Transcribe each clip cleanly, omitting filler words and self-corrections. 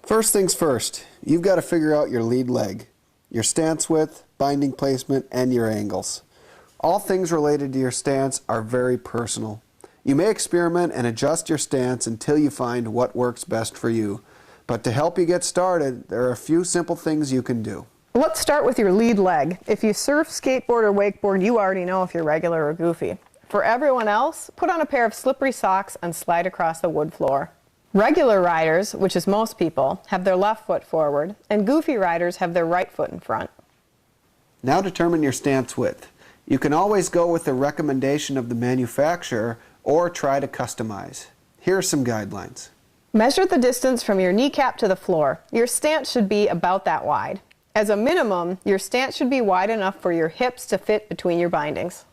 First things first, you've got to figure out your lead leg, your stance width, binding placement, and your angles. All things related to your stance are very personal. You may experiment and adjust your stance until you find what works best for you. But to help you get started, there are a few simple things you can do. Let's start with your lead leg. If you surf, skateboard, or wakeboard, you already know if you're regular or goofy. For everyone else, put on a pair of slippery socks and slide across the wood floor. Regular riders, which is most people, have their left foot forward, and goofy riders have their right foot in front. Now determine your stance width. You can always go with the recommendation of the manufacturer or try to customize. Here are some guidelines. Measure the distance from your kneecap to the floor. Your stance should be about that wide. As a minimum, your stance should be wide enough for your hips to fit between your bindings.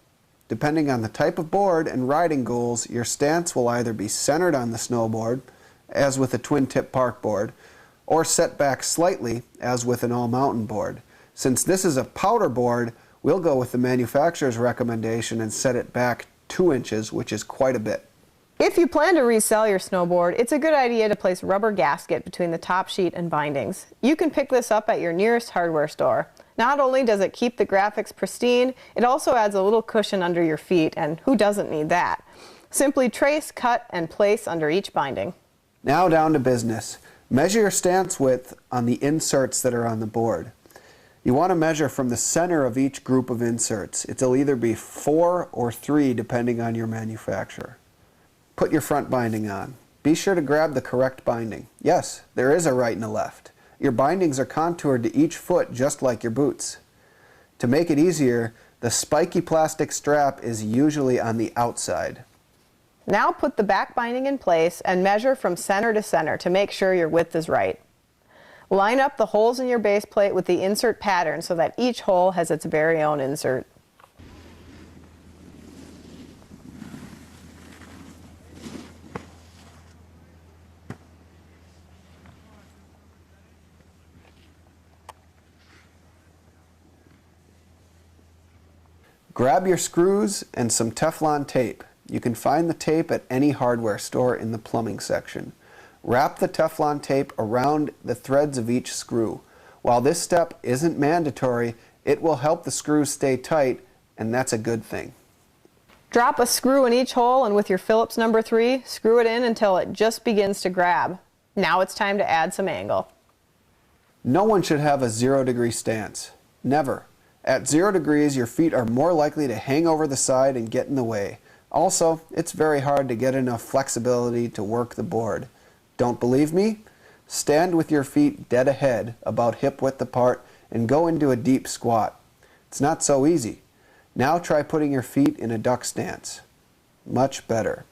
Depending on the type of board and riding goals, your stance will either be centered on the snowboard, as with a twin-tip park board, or set back slightly, as with an all-mountain board. Since this is a powder board, we'll go with the manufacturer's recommendation and set it back 2 inches, which is quite a bit. If you plan to resell your snowboard, it's a good idea to place a rubber gasket between the top sheet and bindings. You can pick this up at your nearest hardware store. Not only does it keep the graphics pristine, it also adds a little cushion under your feet, and who doesn't need that? Simply trace, cut, and place under each binding. Now down to business. Measure your stance width on the inserts that are on the board. You want to measure from the center of each group of inserts. It'll either be 4 or 3 depending on your manufacturer. Put your front binding on. Be sure to grab the correct binding. Yes, there is a right and a left. Your bindings are contoured to each foot just like your boots. To make it easier, the spiky plastic strap is usually on the outside. Now put the back binding in place and measure from center to center to make sure your width is right. Line up the holes in your base plate with the insert pattern so that each hole has its very own insert. Grab your screws and some Teflon tape. You can find the tape at any hardware store in the plumbing section. Wrap the Teflon tape around the threads of each screw. While this step isn't mandatory, it will help the screws stay tight, and that's a good thing. Drop a screw in each hole, and with your Phillips number 3, screw it in until it just begins to grab. Now it's time to add some angle. No one should have a 0-degree stance. Never. At 0 degrees, your feet are more likely to hang over the side and get in the way. Also, it's very hard to get enough flexibility to work the board. Don't believe me? Stand with your feet dead ahead, about hip width apart, and go into a deep squat. It's not so easy. Now try putting your feet in a duck stance. Much better.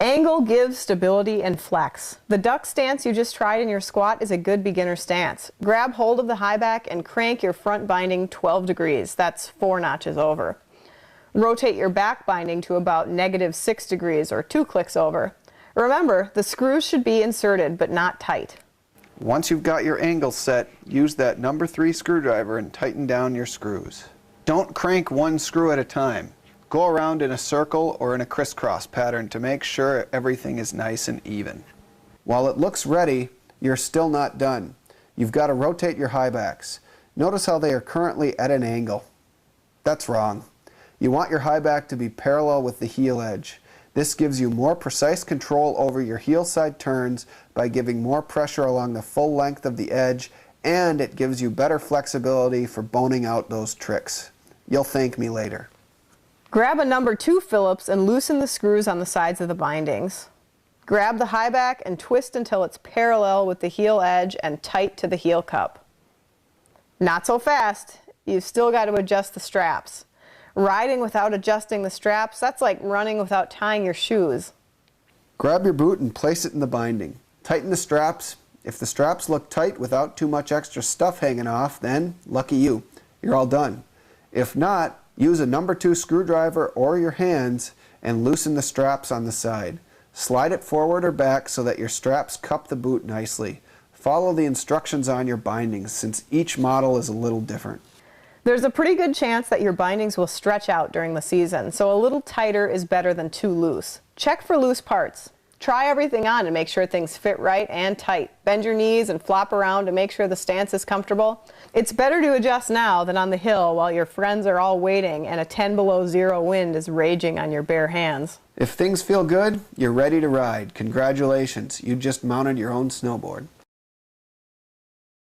Angle gives stability and flex. The duck stance you just tried in your squat is a good beginner stance. Grab hold of the high back and crank your front binding 12 degrees. That's 4 notches over. Rotate your back binding to about -6 degrees or 2 clicks over. Remember, the screws should be inserted but not tight. Once you've got your angle set, use that number 3 screwdriver and tighten down your screws. Don't crank one screw at a time. Go around in a circle or in a crisscross pattern to make sure everything is nice and even. While it looks ready, you're still not done. You've got to rotate your high backs. Notice how they are currently at an angle. That's wrong. You want your high back to be parallel with the heel edge. This gives you more precise control over your heel side turns by giving more pressure along the full length of the edge, and it gives you better flexibility for boning out those tricks. You'll thank me later. Grab a number 2 Phillips and loosen the screws on the sides of the bindings. Grab the high back and twist until it's parallel with the heel edge and tight to the heel cup. Not so fast. You've still got to adjust the straps. Riding without adjusting the straps, that's like running without tying your shoes. Grab your boot and place it in the binding. Tighten the straps. If the straps look tight without too much extra stuff hanging off, then lucky you. You're all done. If not, use a number 2 screwdriver or your hands and loosen the straps on the side. Slide it forward or back so that your straps cup the boot nicely. Follow the instructions on your bindings since each model is a little different. There's a pretty good chance that your bindings will stretch out during the season, so a little tighter is better than too loose. Check for loose parts. Try everything on to make sure things fit right and tight. Bend your knees and flop around to make sure the stance is comfortable. It's better to adjust now than on the hill while your friends are all waiting and a 10 below zero wind is raging on your bare hands. If things feel good, you're ready to ride. Congratulations, you just mounted your own snowboard.